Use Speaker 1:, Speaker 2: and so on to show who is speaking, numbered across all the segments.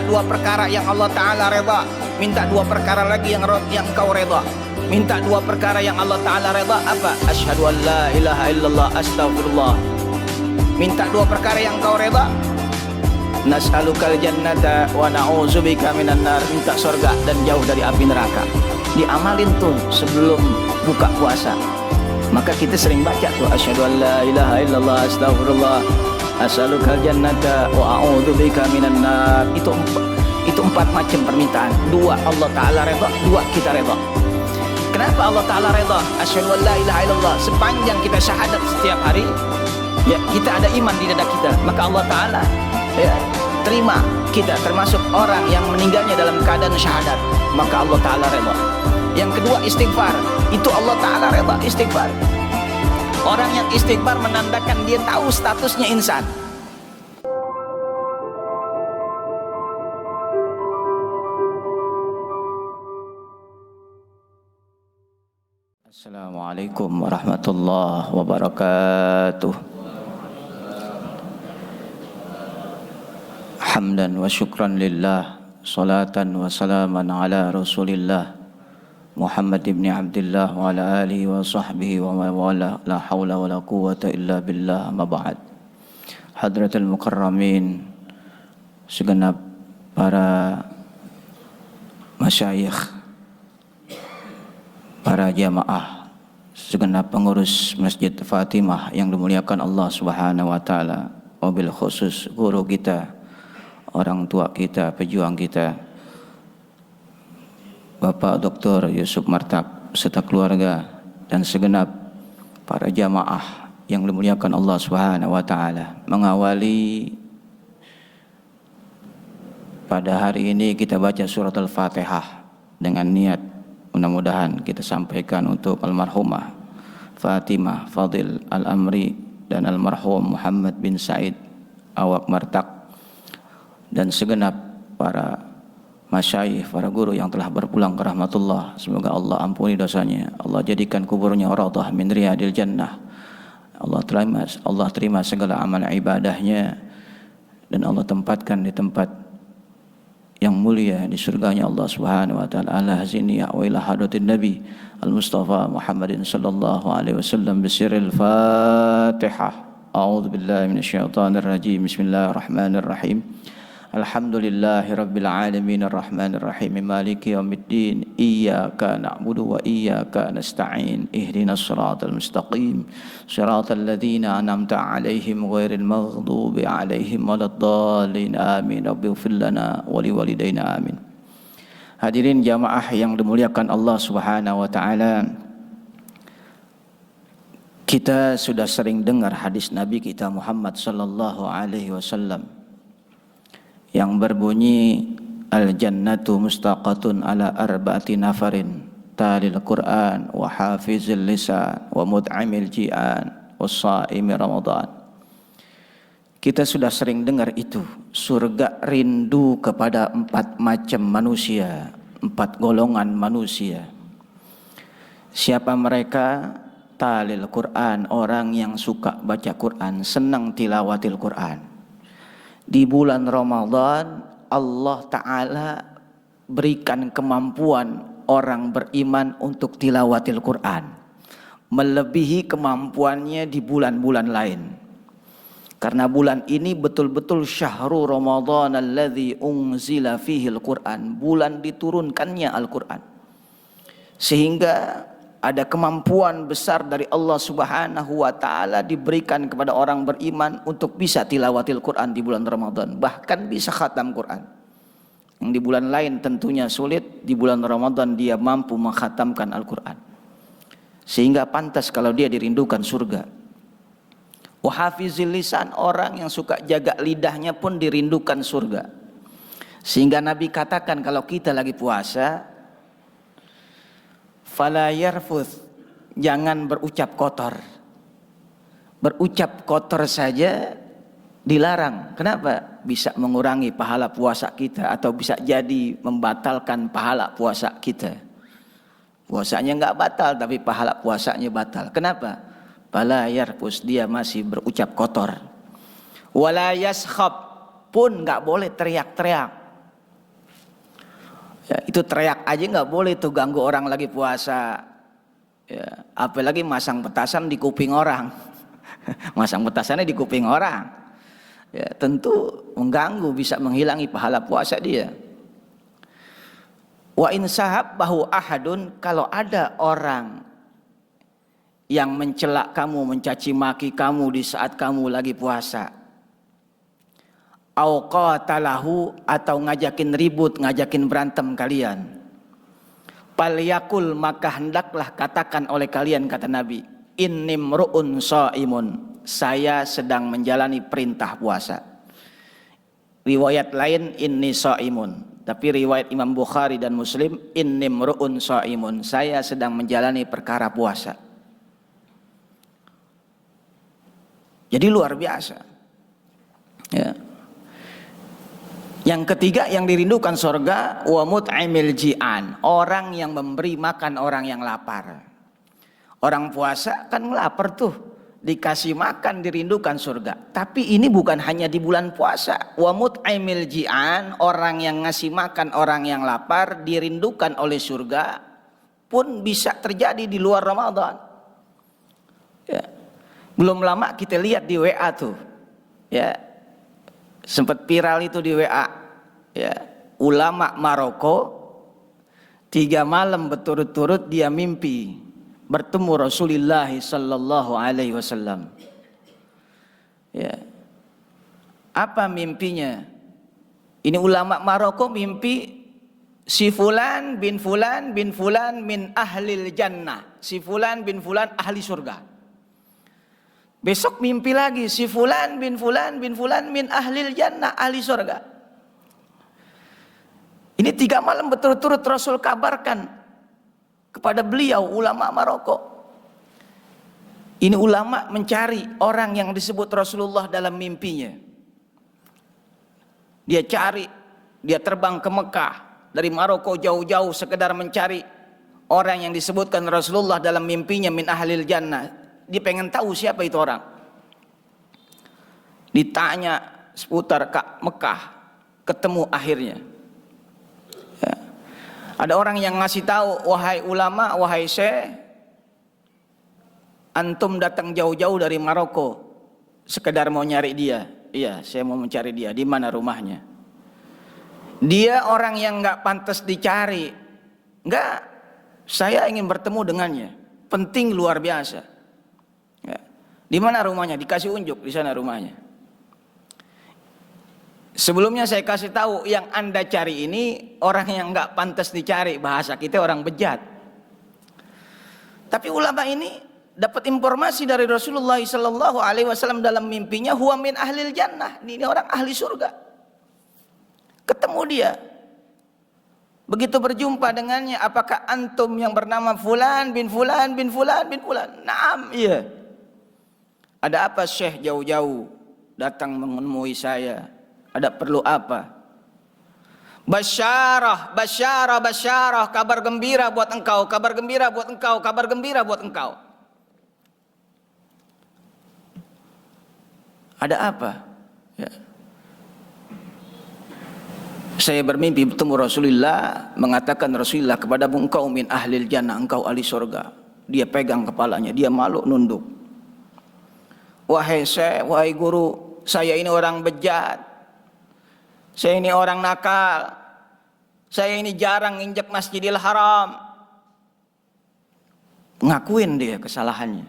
Speaker 1: dua perkara yang Allah Ta'ala reda, minta dua perkara lagi yang kau reda. Minta dua perkara yang Allah Ta'ala reda apa? Asyhadu an la ilaha illallah astaghfirullah. Minta dua perkara yang kau reda. Nas'alukal jannata wa na'udzubika minan nar. Minta surga dan jauh dari api neraka. Diamalin tuh sebelum buka puasa. Maka kita sering baca tuh asyhadu an la ilaha illallah astaghfirullah as'alukal jannata wa a'udzubika minan nar. Itu empat macam permintaan. Dua Allah Ta'ala reda, dua kita reda. Kenapa Allah Ta'ala reda? Asyhadu an la ilaha illallah. Sepanjang kita syahadat setiap hari, ya, kita ada iman di dada kita, maka Allah Ta'ala ya, terima kita termasuk orang yang meninggalnya dalam keadaan syahadat, maka Allah Ta'ala reda. Yang kedua istighfar, itu Allah Ta'ala reda istighfar. Orang yang istighfar menandakan dia tahu statusnya insan. Assalamualaikum warahmatullahi wabarakatuh. Hamdan wa syukran lillah, salatan wa salaman ala rasulillah Muhammad ibn Abdullah wa ala alihi wa sahbihi wa mawala, la hawla wa la quwwata illa billah, ma ba'd. Hadratul mukarramin, segenap para masyayikh, para jamaah, segenap pengurus Masjid Fatimah yang dimuliakan Allah Subhanahu wa taala, wabil khusus guru kita, orang tua kita, pejuang kita, Bapak Dr. Yusuf Martak serta keluarga, dan segenap para jamaah yang dimuliakan Allah Subhanahu wa taala. Mengawali pada hari ini kita baca surat Al-Fatihah dengan niat mudah-mudahan kita sampaikan untuk almarhumah Fatimah Fadil Al-Amri dan almarhum Muhammad bin Said Awak Martak, dan segenap para masyayikh, para guru yang telah berpulang ke rahmatullah. Semoga Allah ampuni dosanya, Allah jadikan kuburnya raudhah min riyadil jannah. Allah terima segala amal ibadahnya, dan Allah tempatkan di tempat yang mulia di surganya Allah Subhanahu wa taala. Ala haziniya wa ila hadratin nabi al-mustafa Muhammadin sallallahu alaihi wasallam bisirril Fatihah. A'udzu billahi minasyaitonir rajim. Bismillahirrahmanirrahim. Alhamdulillahi rabbil alamin arrahmanir rahim maliki yaumiddin iyyaka na'budu wa iyyaka nasta'in ihdinas siratal mustaqim siratal ladzina an'amta 'alaihim ghairil maghdubi 'alaihim waladdallin amin rabbighfir lana wa liwalidayna amin. Hadirin jamaah yang dimuliakan Allah Subhanahu wa taala, kita sudah sering dengar hadis Nabi kita Muhammad sallallahu alaihi wasallam yang berbunyi al-jannatu mustaqatun ala arba'ati nafarin talil Qur'an wa hafizil lisan wa mut'amil ji'an wa sha'imi Ramadan. Kita sudah sering dengar itu. Surga rindu kepada empat macam manusia, empat golongan manusia. Siapa mereka? Talil Qur'an, orang yang suka baca Qur'an, senang tilawatil Qur'an. Di bulan Ramadan Allah Ta'ala berikan kemampuan orang beriman untuk tilawatil Quran melebihi kemampuannya di bulan-bulan lain. Karena bulan ini betul-betul syahrul Ramadan alladzi unzila fihil Quran, bulan diturunkannya Al-Quran. Sehingga ada kemampuan besar dari Allah Subhanahu wa taala diberikan kepada orang beriman untuk bisa tilawatil Quran di bulan Ramadan, bahkan bisa khatam Quran. Yang di bulan lain tentunya sulit, di bulan Ramadan dia mampu mengkhatamkan Al-Quran. Sehingga pantas kalau dia dirindukan surga. Wa hafizil lisan, orang yang suka jaga lidahnya pun dirindukan surga. Sehingga Nabi katakan kalau kita lagi puasa, fala yarfuth, jangan berucap kotor. Berucap kotor saja dilarang. Kenapa? Bisa mengurangi pahala puasa kita, atau bisa jadi membatalkan pahala puasa kita. Puasanya enggak batal, tapi pahala puasanya batal. Kenapa? Fala yarfuth, dia masih berucap kotor. Wala yaskhab, pun enggak boleh teriak-teriak. Ya, itu teriak aja nggak boleh tuh, ganggu orang lagi puasa. Ya, apalagi masang petasan di kuping orang. Masang petasannya di kuping orang. Ya, tentu mengganggu, bisa menghilangi pahala puasa dia. Wa in sahabbahu ahadun, kalau ada orang yang mencela kamu, mencaci maki kamu di saat kamu lagi puasa, au qatalahu, atau ngajakin ribut, ngajakin berantem kalian, falyakul, maka hendaklah katakan oleh kalian, kata Nabi, inni mru'un shaimun, saya sedang menjalani perintah puasa. Riwayat lain inni shaimun, tapi riwayat Imam Bukhari dan Muslim inni mru'un shaimun, saya sedang menjalani perkara puasa. Jadi luar biasa. Ya. Yang ketiga yang dirindukan surga, wa mut'imil ji'an, orang yang memberi makan orang yang lapar. Orang puasa kan lapar tuh, dikasih makan, dirindukan surga. Tapi ini bukan hanya di bulan puasa. Wa mut'imil ji'an, orang yang ngasih makan orang yang lapar, dirindukan oleh surga, pun bisa terjadi di luar Ramadan. Ya. Belum lama kita lihat di WA tuh, ya, sempat viral itu di WA, ya, ulama Maroko 3 malam berturut-turut dia mimpi bertemu Rasulullah sallallahu alaihi wasallam. Ya. Apa mimpinya? Ini ulama Maroko mimpi si fulan bin fulan bin fulan min ahlil jannah, si fulan bin fulan ahli surga. Besok mimpi lagi si fulan bin fulan bin fulan min ahlil jannah, ahli surga. Ini 3 malam berturut-turut Rasul kabarkan kepada beliau, ulama Maroko. Ini ulama mencari orang yang disebut Rasulullah dalam mimpinya. Dia cari, dia terbang ke Mekah dari Maroko jauh-jauh sekedar mencari orang yang disebutkan Rasulullah dalam mimpinya min ahlil jannah. Dia pengen tahu siapa itu orang. Ditanya seputar Mekah, ketemu akhirnya. Ya. Ada orang yang ngasih tahu, wahai ulama, wahai syekh, antum datang jauh-jauh dari Maroko sekedar mau nyari dia. Iya, saya mau mencari dia. Di mana rumahnya? Dia orang yang nggak pantas dicari. Nggak, saya ingin bertemu dengannya. Penting luar biasa. Ya. Di mana rumahnya? Dikasih unjuk, di sana rumahnya. Sebelumnya saya kasih tahu, yang Anda cari ini orang yang nggak pantas dicari, bahasa kita orang bejat. Tapi ulama ini dapat informasi dari Rasulullah sallallahu alaihi wasallam dalam mimpinya, huwa min ahlil jannah, ini orang ahli surga. Ketemu dia. Begitu berjumpa dengannya, apakah antum yang bernama fulan bin fulan bin fulan bin fulan? Naam, iya. Ada apa syekh jauh-jauh datang menemui saya? Ada perlu apa? Basyarah, basyarah, basyarah, kabar gembira buat engkau, kabar gembira buat engkau, kabar gembira buat engkau. Ada apa? Ya. Saya bermimpi bertemu Rasulullah, mengatakan Rasulullah kepada engkau min ahlil jannah, engkau ahli surga. Dia pegang kepalanya, dia malu nunduk. Wahai syekh, wahai guru, saya ini orang bejat, saya ini orang nakal, saya ini jarang injak Masjidil Haram. Ngakuin dia kesalahannya.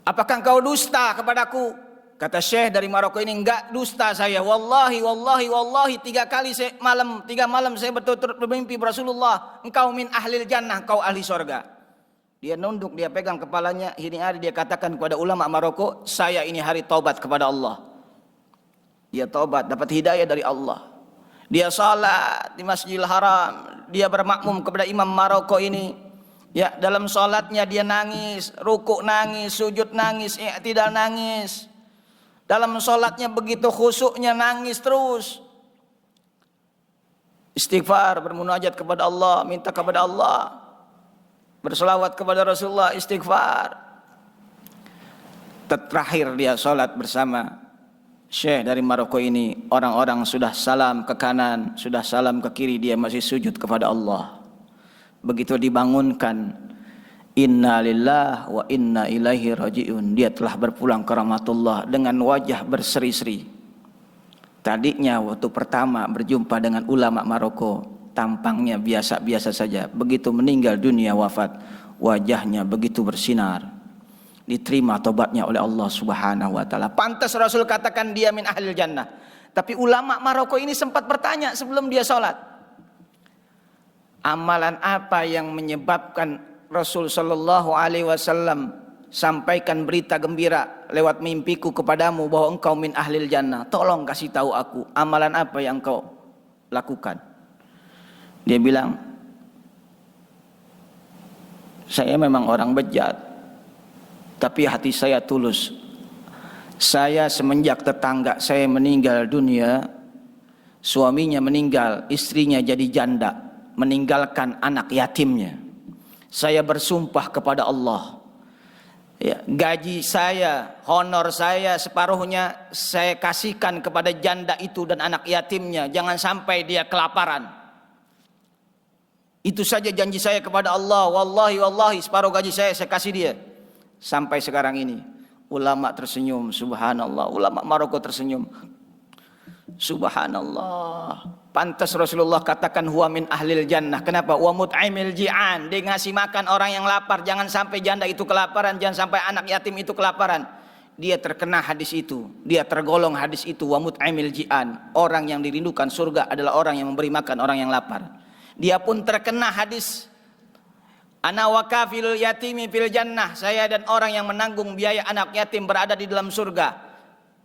Speaker 1: Apakah engkau dusta kepadaku? Kata syekh dari Maroko ini, enggak dusta saya. Wallahi, wallahi, wallahi, 3 malam saya berturut-turut bermimpi Rasulullah, engkau min ahlil jannah, engkau ahli surga. Dia nunduk, dia pegang kepalanya. Ini hari dia katakan kepada ulama Maroko, saya ini hari taubat kepada Allah. Dia taubat, dapat hidayah dari Allah. Dia salat di Masjidil Haram. Dia bermakmum kepada imam Maroko ini. Ya, dalam salatnya dia nangis, rukuk nangis, sujud nangis, i'tidal nangis. Dalam salatnya begitu khusyuknya nangis terus. Istighfar, bermunajat kepada Allah, minta kepada Allah. Berselawat kepada Rasulullah, istighfar. Terakhir dia sholat bersama Syekh dari Maroko ini, orang-orang sudah salam ke kanan, sudah salam ke kiri, dia masih sujud kepada Allah. Begitu dibangunkan, inna lillah wa inna ilaihi raji'un, dia telah berpulang ke rahmatullah dengan wajah berseri-seri. Tadinya waktu pertama berjumpa dengan ulama Maroko, tampangnya biasa-biasa saja. Begitu meninggal dunia wafat, wajahnya begitu bersinar. Diterima tobatnya oleh Allah Subhanahu wa taala. Pantas Rasul katakan dia min ahlil jannah. Tapi ulama Maroko ini sempat bertanya sebelum dia sholat, amalan apa yang menyebabkan Rasul sallallahu alaihi wasallam sampaikan berita gembira lewat mimpiku kepadamu bahwa engkau min ahlil jannah? Tolong kasih tahu aku, amalan apa yang kau lakukan? Dia bilang, saya memang orang bejat, tapi hati saya tulus. Saya semenjak tetangga saya meninggal dunia, suaminya meninggal, istrinya jadi janda, meninggalkan anak yatimnya. Saya bersumpah kepada Allah, ya, gaji saya, honor saya separuhnya saya kasihkan kepada janda itu dan anak yatimnya. Jangan sampai dia kelaparan. Itu saja janji saya kepada Allah. Wallahi separuh gaji saya kasih dia. Sampai sekarang ini ulama tersenyum, subhanallah. Ulama Maroko tersenyum, subhanallah. Pantas Rasulullah katakan huwa min ahlil jannah. Kenapa? Wa mut'imil ji'an, dia ngasih makan orang yang lapar. Jangan sampai janda itu kelaparan, jangan sampai anak yatim itu kelaparan. Dia terkena hadis itu, dia tergolong hadis itu. Wa mut'imil ji'an, orang yang dirindukan surga adalah orang yang memberi makan orang yang lapar. Dia pun terkena hadis ana wa kafilul yatimi fil jannah, saya dan orang yang menanggung biaya anak yatim berada di dalam surga.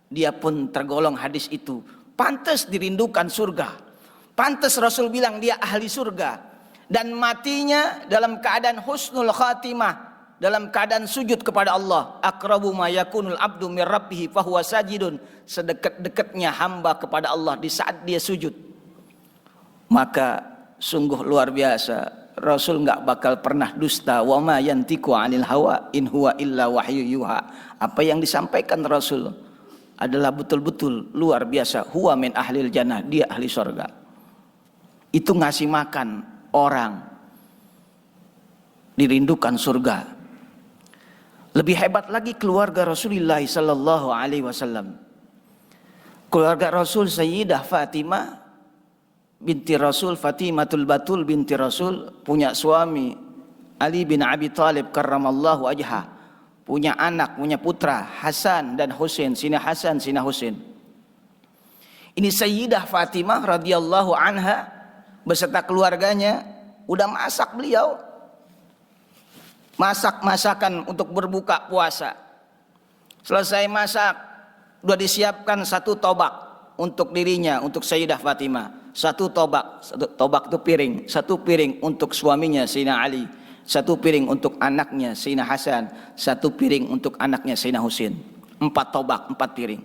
Speaker 1: Dia pun tergolong hadis itu. Pantas dirindukan surga. Pantas Rasul bilang dia ahli surga. Dan matinya dalam keadaan husnul khatimah, dalam keadaan sujud kepada Allah. Aqrabu ma yakunul abdu min rabbih fahuwa sajidun, sedekat-dekatnya hamba kepada Allah di saat dia sujud. Maka sungguh luar biasa, Rasul nggak bakal pernah dusta. Wa ma yantiqu 'anil hawa in huwa illa wahyu yuha. Apa yang disampaikan Rasul adalah betul-betul luar biasa. Huwa min ahlil jannah, dia ahli surga. Itu ngasih makan orang, dirindukan surga. Lebih hebat lagi keluarga Rasulullah sallallahu alaihi wasallam. Keluarga Rasul Sayyidah Fatimah binti Rasul, Fatimatul Batul binti Rasul, punya suami Ali bin Abi Thalib karramallahu wajhah, punya anak, punya putra Hasan dan Husain, Sina Hasan, Sina Husain. Ini Sayyidah Fatimah radhiyallahu anha beserta keluarganya udah masak beliau. Masak-masakan untuk berbuka puasa. Selesai masak, udah disiapkan satu tobak untuk dirinya, untuk Sayyidah Fatimah. Satu tobak itu piring, satu piring untuk suaminya Sayyidina Ali, satu piring untuk anaknya Sayyidina Hasan, satu piring untuk anaknya Sayyidina Husain. 4 tobak, 4 piring.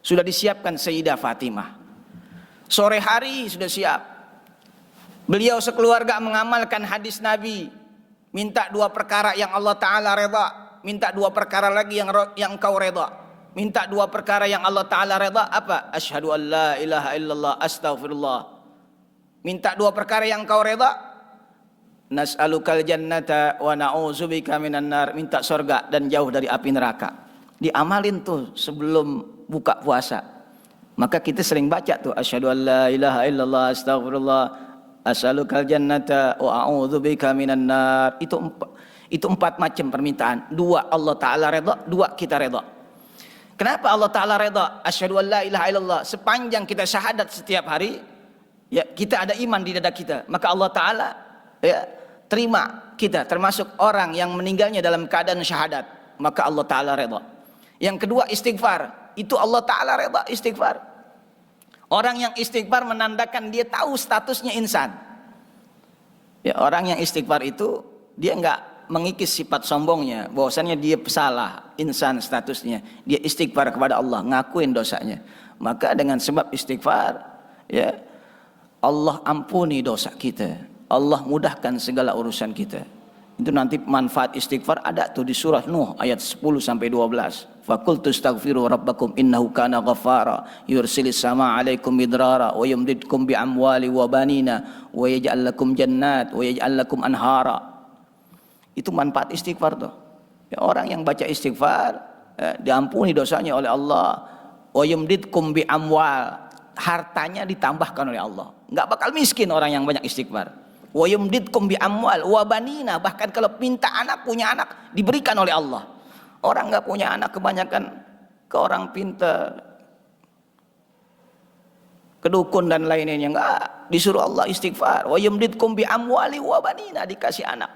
Speaker 1: Sudah disiapkan Sayyidah Fatimah. Sore hari sudah siap. Beliau sekeluarga mengamalkan hadis Nabi, minta 2 perkara yang Allah Ta'ala reda, minta 2 perkara lagi yang engkau reda. Minta 2 perkara yang Allah Ta'ala reda, apa? Asyhadu an la ilaha illallah, astaghfirullah. Minta 2 perkara yang engkau reda, nas'alukal jannata wa na'udzubika minan nar, minta surga dan jauh dari api neraka. Diamalin tuh sebelum buka puasa. Maka kita sering baca tuh asyhadu an la ilaha illallah, astaghfirullah, as'alukal jannata wa a'udzubika minan nar. Itu 4 macam permintaan. 2 Allah Ta'ala reda, 2 kita reda. Kenapa Allah Ta'ala reda? Asyhadu an la ilaha illallah. Sepanjang kita syahadat setiap hari, ya, kita ada iman di dada kita, maka Allah Ta'ala ya terima kita termasuk orang yang meninggalnya dalam keadaan syahadat, maka Allah Ta'ala reda. Yang kedua istighfar, itu Allah Ta'ala reda istighfar. Orang yang istighfar menandakan dia tahu statusnya insan. Ya, orang yang istighfar itu dia enggak mengikis sifat sombongnya, bahwasannya dia salah, insan statusnya. Dia istighfar kepada Allah, ngakuin dosanya. Maka dengan sebab istighfar, ya, Allah ampuni dosa kita. Allah mudahkan segala urusan kita. Itu nanti manfaat istighfar ada tuh di surah Nuh ayat 10 sampai 12. Faqultu astaghfiru rabbakum innahu kana ghaffara yursilis sama 'alaikum midrara wa yumdidkum bi amwali wa banina wa yaj'al lakum jannat wa yaj'al lakum anhara. Itu manfaat istighfar tuh. Ya, orang yang baca istighfar diampuni dosanya oleh Allah. Wa yumdidkum bi amwal, hartanya ditambahkan oleh Allah. Enggak bakal miskin orang yang banyak istighfar. Wa yumdidkum bi amwal wa banina, bahkan kalau minta anak, punya anak diberikan oleh Allah. Orang enggak punya anak kebanyakan ke orang pintar, ke dukun dan lainnya, enggak, disuruh Allah istighfar. Wa yumdidkum bi amwali wa banina, dikasih anak.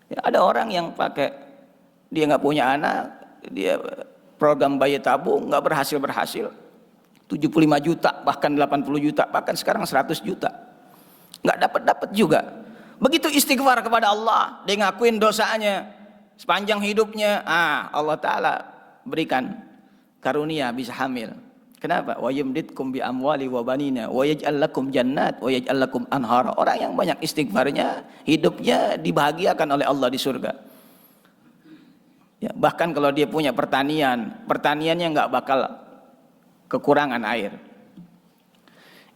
Speaker 1: Ya, ada orang yang pakai, dia enggak punya anak, dia program bayi tabung enggak berhasil 75 juta, bahkan 80 juta, bahkan sekarang 100 juta. Nggak dapat juga. Begitu istighfar kepada Allah, dia ngakuin dosanya sepanjang hidupnya, Allah Ta'ala berikan karunia bisa hamil. Kenapa? Wa yumdidkum bi amwali wa banina wa yaj'al lakum jannat wa yaj'al lakum anhara. Orang yang banyak istighfarnya, hidupnya dibahagiakan oleh Allah di surga. Ya, bahkan kalau dia punya pertaniannya nggak bakal kekurangan air.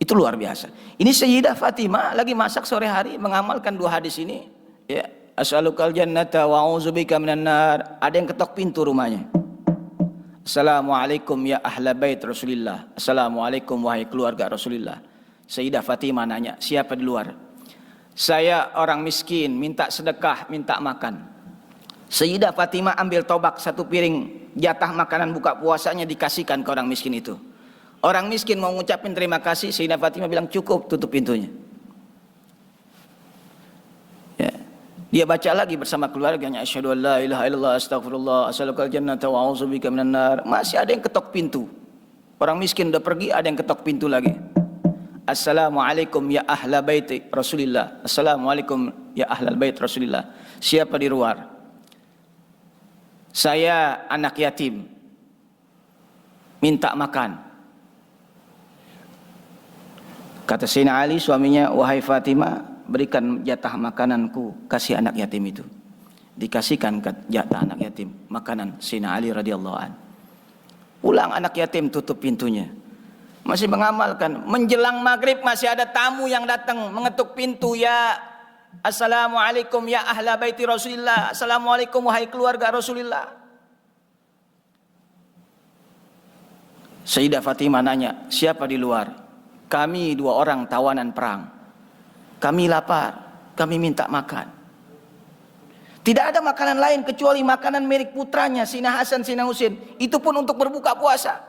Speaker 1: Itu luar biasa. Ini Sayyidah Fatimah lagi masak sore hari mengamalkan 2 hadis ini. Ya, as'alukal jannata wa a'udzubika minan nar. Ada yang ketok pintu rumahnya. Assalamualaikum ya ahla bait Rasulillah. Assalamualaikum wahai keluarga Rasulillah. Sayyidah Fatimah nanya, siapa di luar? Saya orang miskin, minta sedekah, minta makan. Sayyidah Fatimah ambil tobak 1 piring jatah makanan buka puasanya dikasihkan ke orang miskin itu. Orang miskin mau ngucapin terima kasih, Sayyidah Fatimah bilang cukup, tutup pintunya. Ya. Dia baca lagi bersama keluarganya, asyhadu an la ilaha illallah astaghfirullah as'alukal jannata wa a'udzubika minan nar. Masih ada yang ketok pintu. Orang miskin udah pergi, ada yang ketok pintu lagi. Assalamualaikum ya ahla baiti Rasulillah. Assalamualaikum ya ahlal bait Rasulillah. Siapa di luar? Saya anak yatim, minta makan. Kata Sayyidina Ali suaminya, wahai Fatimah, berikan jatah makananku, kasih anak yatim itu. Dikasihkan jatah anak yatim makanan Sayyidina Ali radhiyallahu an. Pulang anak yatim, tutup pintunya. Masih mengamalkan. Menjelang maghrib masih ada tamu yang datang mengetuk pintu, ya assalamualaikum ya ahla baiti Rasulillah. Assalamualaikum wahai keluarga Rasulillah. Sayyidah Fatimah nanya, siapa di luar? Kami 2 orang tawanan perang. Kami lapar, kami minta makan. Tidak ada makanan lain kecuali makanan milik putranya Sayyidina Hasan, Sayyidina Husain. Itu pun untuk berbuka puasa.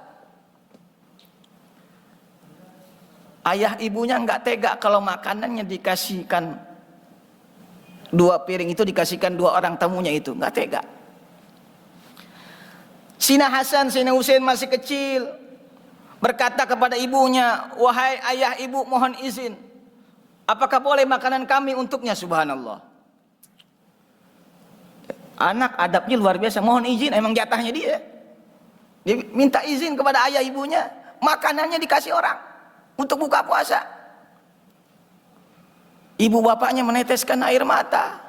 Speaker 1: Ayah ibunya enggak tega kalau makanannya dikasihkan 2 piring itu dikasihkan 2 orang tamunya itu, enggak tega. Sayyidina Hasan, Sayyidina Husain masih kecil, berkata kepada ibunya, wahai ayah ibu, mohon izin, apakah boleh makanan kami untuknya? Subhanallah. Anak adabnya luar biasa, mohon izin, emang jatahnya dia. Dia minta izin kepada ayah ibunya, makanannya dikasih orang untuk buka puasa. Ibu bapaknya meneteskan air mata.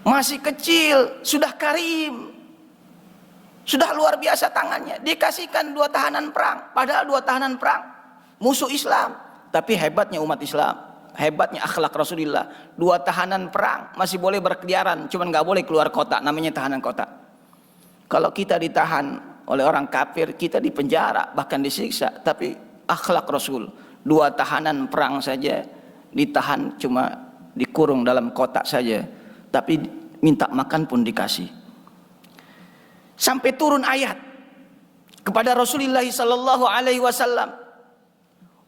Speaker 1: Masih kecil, sudah karim. Sudah luar biasa tangannya. Dikasihkan 2 tahanan perang. Padahal 2 tahanan perang musuh Islam. Tapi hebatnya umat Islam, hebatnya akhlak Rasulullah. 2 tahanan perang masih boleh berkeliaran, cuman gak boleh keluar kota, namanya tahanan kota. Kalau kita ditahan oleh orang kafir, kita dipenjara, bahkan disiksa. Tapi akhlak Rasul, 2 tahanan perang saja ditahan, cuma dikurung dalam kota saja. Tapi minta makan pun dikasih. Sampai turun ayat kepada Rasulullah sallallahu alaihi wasallam,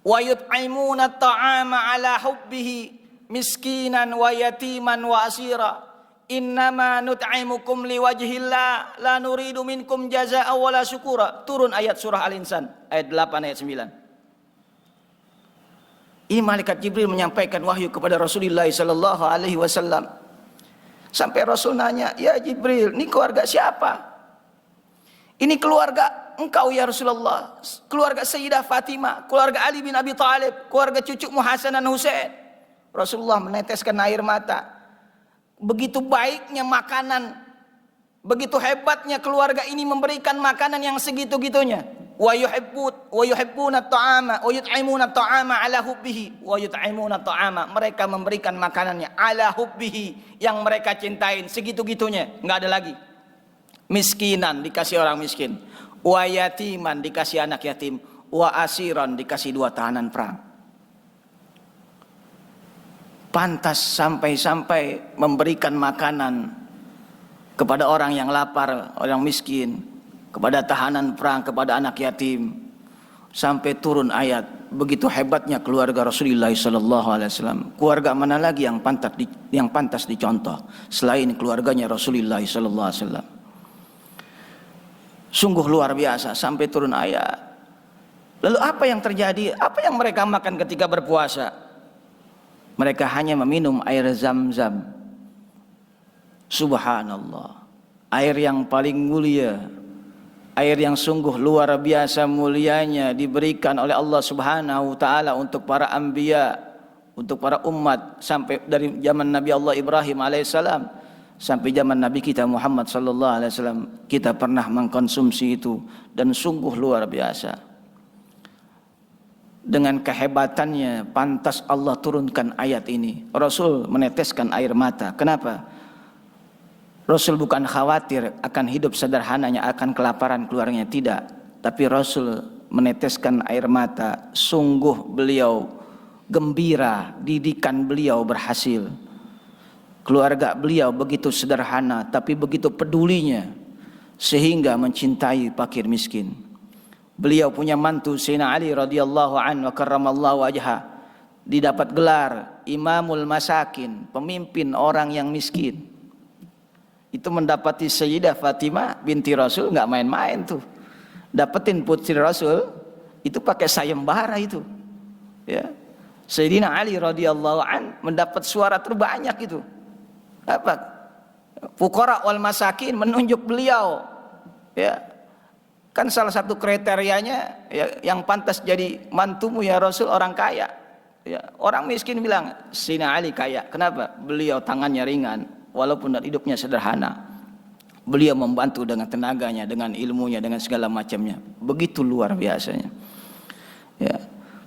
Speaker 1: wa yut'imuna at'ama ala hubbihi miskinan wa yatiman wa asira innama nut'imukum liwajhillah la nuridu minkum jazaa'a wala syukura. Turun ayat surah Al-Insan ayat 8 ayat 9. Ini malaikat Jibril menyampaikan wahyu kepada Rasulullah sallallahu alaihi wasallam. Sampai Rasul nanya, ya Jibril, ini keluarga siapa? Ini keluarga engkau ya Rasulullah, keluarga Sayyidah Fatimah, keluarga Ali bin Abi Thalib, keluarga cucumu Hasan dan Husain. Rasulullah meneteskan air mata. begitu baiknya makanan, begitu hebatnya keluarga ini memberikan makanan yang segitu-gitunya. Wa yuhibbuna at-ta'ama wa yut'imuna at-ta'ama ala hubbihi wa yut'imuna at-ta'ama. Mereka memberikan makanannya ala hubbihi, yang mereka cintain segitu-gitunya, enggak ada lagi. Miskinan dikasih orang miskin, wa yatiman dikasih anak yatim, wa asiran dikasih 2 tahanan perang. Pantas sampai-sampai memberikan makanan kepada orang yang lapar, orang miskin, kepada tahanan perang, kepada anak yatim, sampai turun ayat. Begitu hebatnya keluarga Rasulullah SAW. Keluarga mana lagi yang pantas dicontoh selain keluarganya Rasulullah SAW? Sungguh luar biasa sampai turun ayat. Lalu apa yang terjadi? Apa yang mereka makan ketika berpuasa? Mereka hanya meminum air Zam-Zam. Subhanallah, air yang paling mulia, air yang sungguh luar biasa mulianya, diberikan oleh Allah Subhanahu wa taala untuk para anbiya, untuk para umat, sampai dari zaman Nabi Allah Ibrahim alaihissalam sampai zaman Nabi kita Muhammad sallallahu alaihi wasallam, kita pernah mengkonsumsi itu, dan sungguh luar biasa. Dengan kehebatannya pantas Allah turunkan ayat ini. Rasul meneteskan air mata. Kenapa? Rasul bukan khawatir akan hidup sederhananya, akan kelaparan keluarganya, tidak. Tapi Rasul meneteskan air mata. Sungguh beliau gembira, didikan beliau berhasil. Keluarga beliau begitu sederhana, tapi begitu pedulinya, sehingga mencintai fakir miskin. Beliau punya mantu Sayyidina Ali radhiyallahu anhu wa karramallahu wajha, didapat gelar Imamul Masakin, pemimpin orang yang miskin. Itu mendapati Sayyidah Fatimah binti Rasul nggak main-main tuh. Dapetin putri Rasul itu pakai sayembara itu. Ya. Sayyidina Ali radhiyallahu an mendapat suara terbanyak itu. Apa? Fuqara wal masakin menunjuk beliau. Ya. Kan salah satu kriterianya ya, yang pantas jadi mantumu ya Rasul orang kaya. Ya, orang miskin bilang Sayyidina Ali kaya. Kenapa? Beliau tangannya ringan, walaupun hidupnya sederhana. Beliau membantu dengan tenaganya, dengan ilmunya, dengan segala macamnya. Begitu luar biasanya. Ya,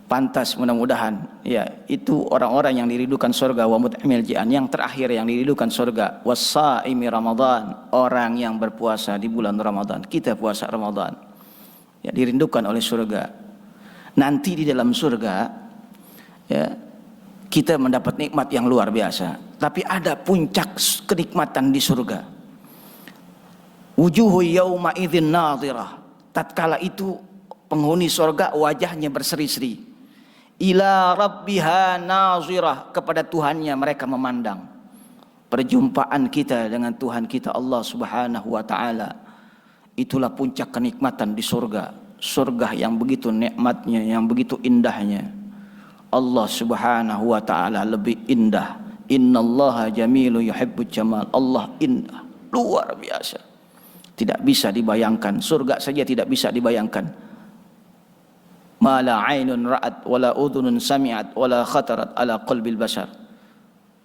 Speaker 1: pantas mudah-mudahan ya itu orang-orang yang dirindukan surga, wa mut'imil ji'an, yang terakhir yang dirindukan surga, was-saimi Ramadan, orang yang berpuasa di bulan Ramadan. Kita puasa Ramadan ya, dirindukan oleh surga. Nanti di dalam surga ya kita mendapat nikmat yang luar biasa, tapi ada puncak kenikmatan di surga. Wujuhu yauma idzin nadhirah, tatkala itu penghuni surga wajahnya berseri-seri. Ila rabbiha nazirah, kepada Tuhannya mereka memandang. Perjumpaan kita dengan Tuhan kita Allah Subhanahu wa taala, itulah puncak kenikmatan di surga. Surga yang begitu nikmatnya, yang begitu indahnya. Allah Subhanahu wa taala lebih indah. Innallaha jamilu yuhibbul jamal. Allah indah, luar biasa. Tidak bisa dibayangkan, surga saja tidak bisa dibayangkan. Ma la ainun ra'at wala udhunun sami'at wala khatarat ala qalbil bashar.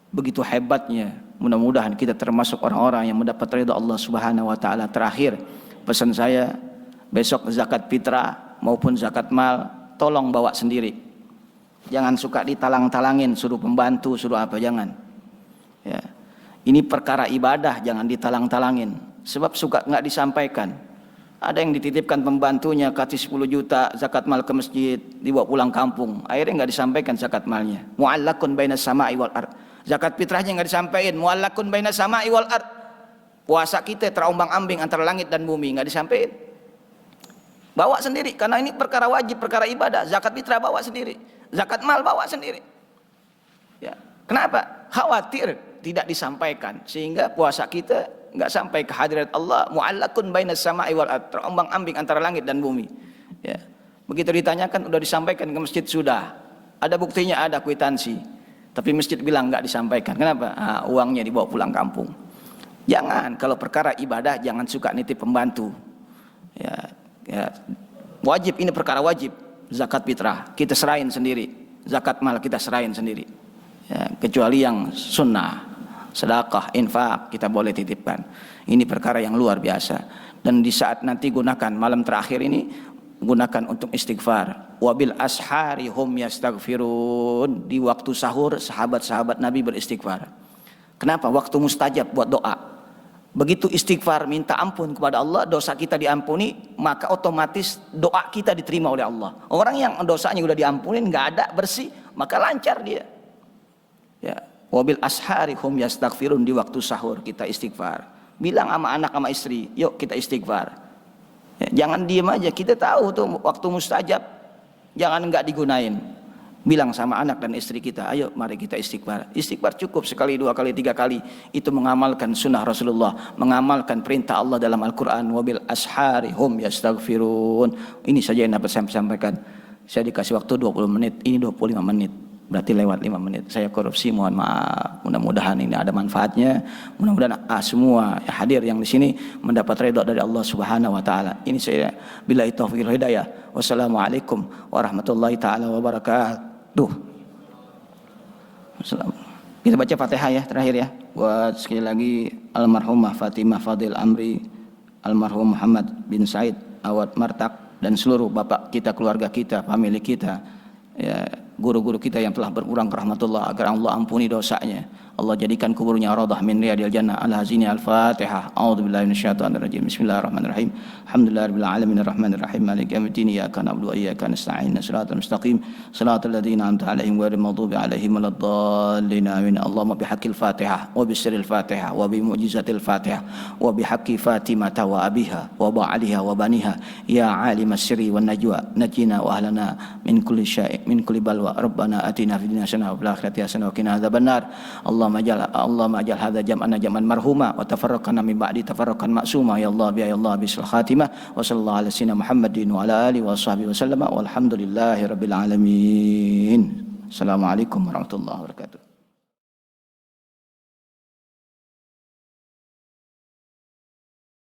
Speaker 1: Begitu hebatnya. Mudah-mudahan kita termasuk orang-orang yang mendapat ridha Allah Subhanahu wa taala. Terakhir, pesan saya, besok zakat fitrah maupun zakat mal tolong bawa sendiri. Jangan suka ditalang-talangin, suruh pembantu, suruh apa, jangan. Ya. Ini perkara ibadah, jangan ditalang-talangin. Sebab suka nggak disampaikan. Ada yang dititipkan pembantunya kasih 10 juta zakat mal ke masjid, dibawa pulang kampung, akhirnya nggak disampaikan zakat malnya. Mu'allakun bainas sama'i wal ard. Zakat fitrahnya nggak disampaikan. Mu'allakun bainas sama'i wal ard. Puasa kita terombang-ambing antara langit dan bumi, nggak disampaikan. Bawa sendiri, karena ini perkara wajib, perkara ibadah. Zakat fitrah bawa sendiri, zakat mal bawa sendiri. Ya. Kenapa? Khawatir tidak disampaikan, sehingga puasa kita nggak sampai ke hadirat Allah. Mu'allakun bainas sama'i wal ard, terombang-ambing antara langit dan bumi. Ya. Begitu ditanyakan udah disampaikan ke masjid, sudah. Ada buktinya, ada kwitansi. Tapi masjid bilang nggak disampaikan. Kenapa? Uangnya dibawa pulang kampung. Jangan, kalau perkara ibadah jangan suka nitip pembantu. Ya, wajib, ini perkara wajib. Zakat fitrah kita serahin sendiri, zakat mal kita serahin sendiri. Ya, kecuali yang sunnah. sedekah, infak kita boleh titipkan. Ini perkara yang luar biasa. Dan di saat nanti gunakan malam terakhir ini, gunakan untuk istighfar. Wabil ashari hum yastaghfirun. Di waktu sahur sahabat-sahabat Nabi beristighfar. Kenapa? Waktu mustajab buat doa. Begitu istighfar minta ampun kepada Allah, dosa kita diampuni, maka otomatis doa kita diterima oleh Allah. Orang yang dosanya sudah diampuni, nggak ada, bersih, maka lancar dia. Ya, wabil ashari hum yastaghfirun, di waktu sahur kita istighfar. Bilang sama anak sama istri, yuk kita istighfar. Ya, jangan diem aja, kita tahu tuh waktu mustajab, jangan nggak digunain. Bilang sama anak dan istri kita, ayo mari kita istighfar. Istighfar cukup sekali, 2 kali, 3 kali. Itu mengamalkan sunnah Rasulullah, mengamalkan perintah Allah dalam Al-Quran. Wabil ashari hum yastaghfirun. Ini saja yang dapat saya sampaikan. Saya dikasih waktu 20 menit, ini 25 menit. Berarti lewat 5 menit. Saya korupsi, mohon maaf. Mudah-mudahan ini ada manfaatnya. Mudah-mudahan semua hadir yang di sini mendapat ridha dari Allah Subhanahu wa taala. Ini saya billahi taufiq wal hidayah. Wassalamualaikum warahmatullahi taala wabarakatuh. Kita baca Fatihah ya terakhir ya. Buat sekali lagi almarhumah Fatimah Fadil Amri, almarhum Muhammad bin Said Awad Martak, dan seluruh bapak kita, keluarga kita, famili kita, ya, guru-guru kita yang telah berkurang rahmatullah, agar Allah ampuni dosanya. Allah jadikan kuburnya raudhah min riyadil jannah. Al-hazini al-Fatihah. A'udzubillahi minasyaitonir rajim. Bismillahirrahmanirrahim. Alhamdulillahirabbil alamin arrahmanir rahim maliki yaumiddin iyyaka na'budu wa iyyaka nasta'in shiratal mustaqim shiratal ladzina an'amta 'alaihim ghairil maghdubi 'alaihim waladdallin amin. Allahumma bihaqqil Fatihah wa bisirril Fatihah wa bi mu'jizatil Fatihah wa bihaqqi Fatimah wa abiha wa ba'aliha wa baniha ya 'alimas sirri wan najwa najina wa ahlana min kulli syai' min kulli balwa. Rabbana atina fid dunya hasanah wa fil akhirati hasanah wa qina adzabannar. Allahumma ajal hadza jam'ana jam'an marhuma wa tafarraqana min ba'di tafarraqan ma'suma ya Allah bi bisul khatimah wa sallallahu ala sayyidina Muhammadin wa ala alihi wa sahbihi wa sallama walhamdulillahi rabbil alamin. Assalamualaikum warahmatullahi wabarakatuh.